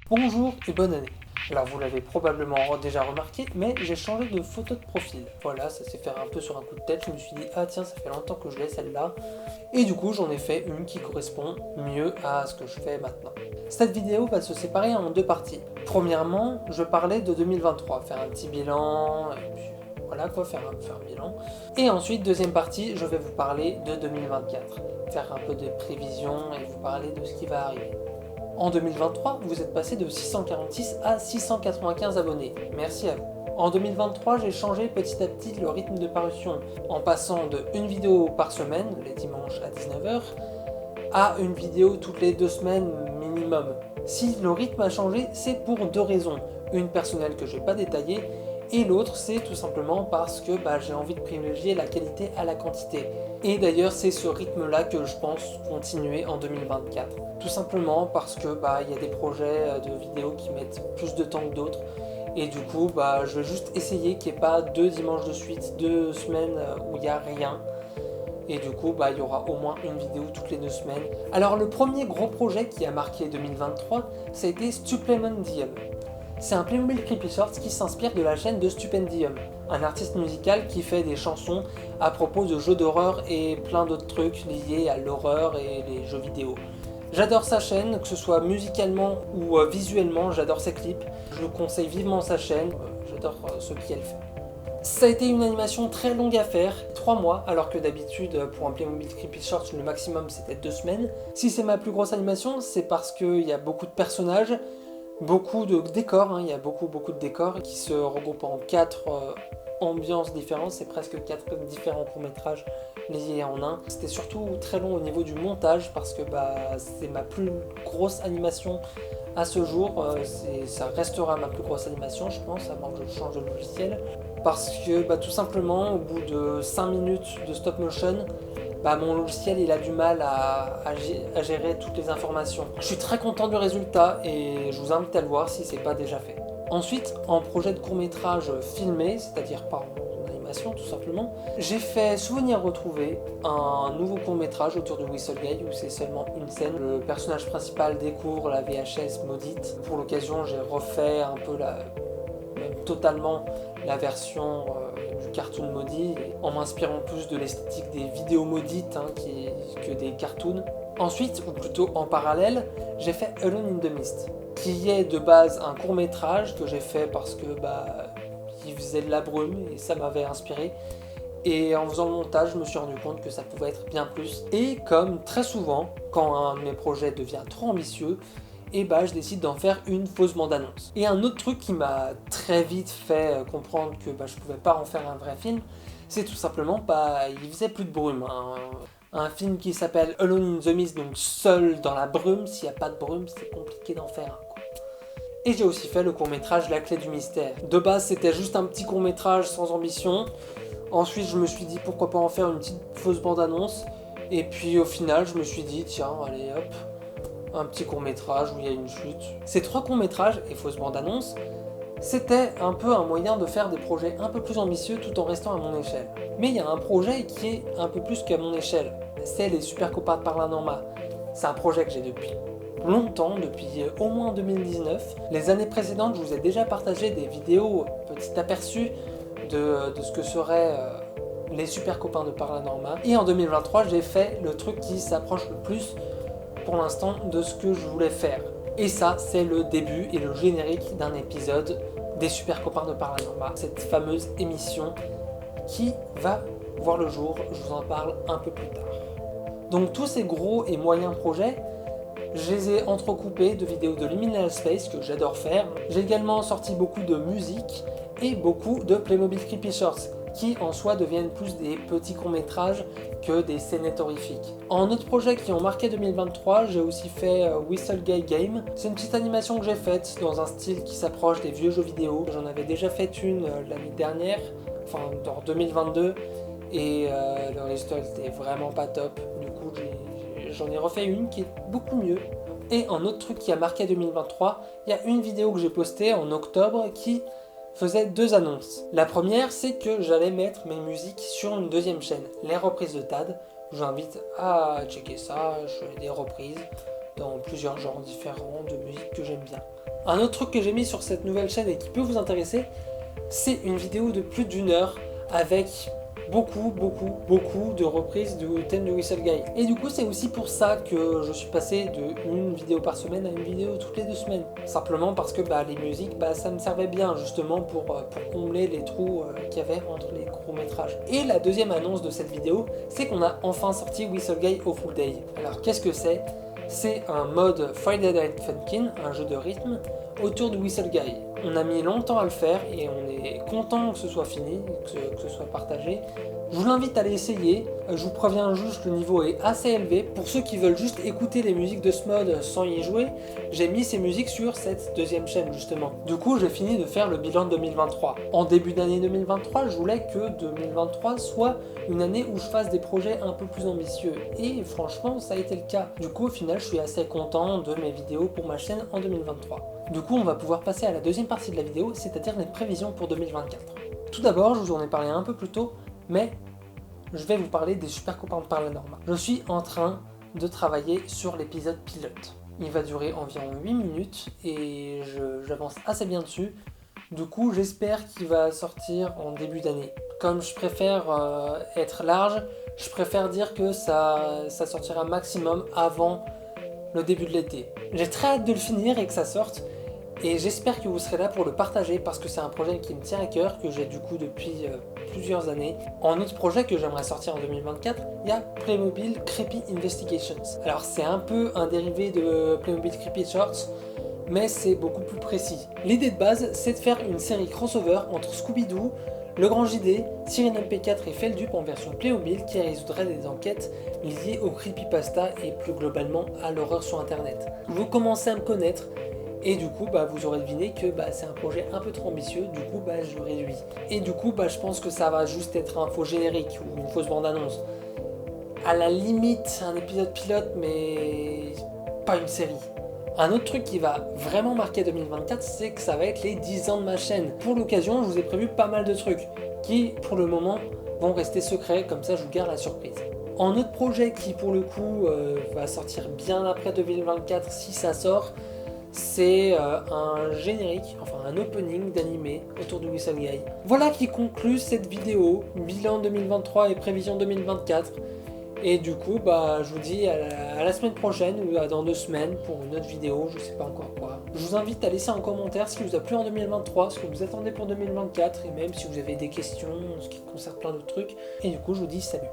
Bonjour et bonne année. Alors vous l'avez probablement déjà remarqué, mais j'ai changé de photo de profil. Voilà, ça s'est fait un peu sur un coup de tête, je me suis dit ah tiens ça fait longtemps que je l'ai celle-là. Et du coup j'en ai fait une qui correspond mieux à ce que je fais maintenant. Cette vidéo va se séparer en deux parties. Premièrement, je parlais de 2023, faire un petit bilan, et puis voilà quoi, faire un bilan. Et ensuite, deuxième partie, je vais vous parler de 2024, faire un peu de prévisions et vous parler de ce qui va arriver. En 2023, vous êtes passé de 646 à 695 abonnés. Merci à vous. En 2023, j'ai changé petit à petit le rythme de parution en passant de une vidéo par semaine, les dimanches à 19h, à une vidéo toutes les 2 semaines minimum. Si le rythme a changé, c'est pour deux raisons. Une personnelle que je n'ai pas détaillée, et l'autre c'est tout simplement parce que j'ai envie de privilégier la qualité à la quantité. Et d'ailleurs c'est ce rythme-là que je pense continuer en 2024. Tout simplement parce que y a des projets de vidéos qui mettent plus de temps que d'autres. Et du coup je vais juste essayer qu'il n'y ait pas 2 dimanches de suite, 2 semaines où il n'y a rien. Et du coup, il y aura au moins une vidéo toutes les 2 semaines. Alors le premier gros projet qui a marqué 2023, ça a été Stupendium. C'est un Playmobil Creepy Shorts qui s'inspire de la chaîne de Stupendium, un artiste musical qui fait des chansons à propos de jeux d'horreur et plein d'autres trucs liés à l'horreur et les jeux vidéo. J'adore sa chaîne, que ce soit musicalement ou visuellement, j'adore ses clips. Je conseille vivement sa chaîne, j'adore ce qu'elle fait. Ça a été une animation très longue à faire, 3 mois, alors que d'habitude pour un Playmobil Creepy Shorts le maximum c'était 2 semaines. Si c'est ma plus grosse animation, c'est parce qu'il y a beaucoup de personnages, beaucoup de décors, il y a beaucoup de décors qui se regroupent en 4 ambiances différentes, c'est presque 4 différents courts-métrages liés en un. C'était surtout très long au niveau du montage parce que c'est ma plus grosse animation à ce jour, ça restera ma plus grosse animation je pense, avant que je change de logiciel. Parce que tout simplement, au bout de 5 minutes de stop motion, mon logiciel il a du mal à gérer toutes les informations. Je suis très content du résultat et je vous invite à le voir si c'est pas déjà fait. Ensuite, en projet de court-métrage filmé, c'est-à-dire par mon animation tout simplement, j'ai fait Souvenir retrouvé, un nouveau court-métrage autour de Whistlegate où c'est seulement une scène. Le personnage principal découvre la VHS maudite. Pour l'occasion, j'ai refait un peu totalement la version du cartoon maudit, en m'inspirant plus de l'esthétique des vidéos maudites que des cartoons. Ensuite, ou plutôt en parallèle, j'ai fait Alone in the Mist, qui est de base un court métrage que j'ai fait parce que il faisait de la brume et ça m'avait inspiré. Et en faisant le montage, je me suis rendu compte que ça pouvait être bien plus. Et comme très souvent, quand un de mes projets devient trop ambitieux, et je décide d'en faire une fausse bande-annonce. Et un autre truc qui m'a très vite fait comprendre que je pouvais pas en faire un vrai film, c'est tout simplement il faisait plus de brume. Un film qui s'appelle Alone in the Mist, donc seul dans la brume, s'il n'y a pas de brume, c'est compliqué d'en faire un. Et j'ai aussi fait le court-métrage La Clé du Mystère. De base, c'était juste un petit court-métrage sans ambition. Ensuite, je me suis dit pourquoi pas en faire une petite fausse bande-annonce. Et puis au final, je me suis dit tiens, allez hop, un petit court-métrage où il y a une chute. Ces 3 courts-métrages et fausses bandes-annonces, c'était un peu un moyen de faire des projets un peu plus ambitieux tout en restant à mon échelle. Mais il y a un projet qui est un peu plus qu'à mon échelle. C'est les Super Copains de Paranormal. C'est un projet que j'ai depuis longtemps, depuis au moins 2019. Les années précédentes, je vous ai déjà partagé des vidéos, petit aperçu de ce que seraient les Super Copains de Paranormal. Et en 2023, j'ai fait le truc qui s'approche le plus pour l'instant de ce que je voulais faire. Et ça, c'est le début et le générique d'un épisode des Super Copains de Paranormal, cette fameuse émission qui va voir le jour, je vous en parle un peu plus tard. Donc tous ces gros et moyens projets, je les ai entrecoupés de vidéos de Liminal Space que j'adore faire. J'ai également sorti beaucoup de musique et beaucoup de Playmobil Creepy Shorts qui en soi deviennent plus des petits courts-métrages que des scénettes horrifiques. En autre projet qui ont marqué 2023, j'ai aussi fait Whistlegate Game. C'est une petite animation que j'ai faite dans un style qui s'approche des vieux jeux vidéo. J'en avais déjà fait une l'année dernière, enfin en 2022, et le résultat était vraiment pas top. Du coup, j'en ai refait une qui est beaucoup mieux. Et un autre truc qui a marqué 2023, il y a une vidéo que j'ai postée en octobre qui faisait 2 annonces. La première, c'est que j'allais mettre mes musiques sur une deuxième chaîne, les reprises de Tad. Je vous invite à checker ça, je fais des reprises dans plusieurs genres différents de musique que j'aime bien. Un autre truc que j'ai mis sur cette nouvelle chaîne et qui peut vous intéresser, c'est une vidéo de plus d'1 heure avec beaucoup de reprises de thèmes de Whistle Guy. Et du coup c'est aussi pour ça que je suis passé de une vidéo par semaine à une vidéo toutes les 2 semaines. Simplement parce que les musiques, ça me servait bien justement pour combler les trous qu'il y avait entre les courts métrages. Et la deuxième annonce de cette vidéo, c'est qu'on a enfin sorti Whistle Guy au Full Day. Alors qu'est-ce que c'est? C'est un mode Friday Night Funkin', un jeu de rythme, autour de Whistle Guy. On a mis longtemps à le faire et on est content que ce soit fini, que ce soit partagé. Je vous l'invite à l'essayer, je vous préviens juste, le niveau est assez élevé. Pour ceux qui veulent juste écouter les musiques de ce mode sans y jouer, j'ai mis ces musiques sur cette deuxième chaîne justement. Du coup j'ai fini de faire le bilan de 2023. En début d'année 2023, je voulais que 2023 soit une année où je fasse des projets un peu plus ambitieux. Et franchement ça a été le cas. Du coup au final je suis assez content de mes vidéos pour ma chaîne en 2023. Du coup on va pouvoir passer à la deuxième partie de la vidéo, c'est-à-dire les prévisions pour 2024. Tout d'abord, je vous en ai parlé un peu plus tôt, mais je vais vous parler des super copains de Paranormal. Je suis en train de travailler sur l'épisode pilote. Il va durer environ 8 minutes et j'avance assez bien dessus. Du coup, j'espère qu'il va sortir en début d'année. Comme je préfère être large, je préfère dire que ça sortira maximum avant le début de l'été. J'ai très hâte de le finir et que ça sorte. Et j'espère que vous serez là pour le partager parce que c'est un projet qui me tient à cœur, que j'ai du coup depuis plusieurs années. En autre projet que j'aimerais sortir en 2024, il y a Playmobil Creepy Investigations. Alors c'est un peu un dérivé de Playmobil Creepy Shorts, mais c'est beaucoup plus précis. L'idée de base, c'est de faire une série crossover entre Scooby-Doo, Le Grand JD, Sirène MP4 et Feldup en version Playmobil qui résoudrait des enquêtes liées au creepypasta et plus globalement à l'horreur sur internet. Vous commencez à me connaître, et du coup vous aurez deviné que c'est un projet un peu trop ambitieux, du coup je le réduis. Et du coup je pense que ça va juste être un faux générique ou une fausse bande-annonce. À la limite un épisode pilote mais pas une série. Un autre truc qui va vraiment marquer 2024, c'est que ça va être les 10 ans de ma chaîne. Pour l'occasion, je vous ai prévu pas mal de trucs qui pour le moment vont rester secrets, comme ça je vous garde la surprise. Un autre projet qui pour le coup va sortir bien après 2024 si ça sort, c'est un générique, enfin un opening d'animé autour de Whistle Guy. Voilà qui conclut cette vidéo, bilan 2023 et prévision 2024. Et du coup, je vous dis à la semaine prochaine ou dans 2 semaines pour une autre vidéo, je sais pas encore quoi. Je vous invite à laisser un commentaire ce qui vous a plu en 2023, ce que vous attendez pour 2024 et même si vous avez des questions, ce qui concerne plein d'autres trucs. Et du coup, je vous dis salut.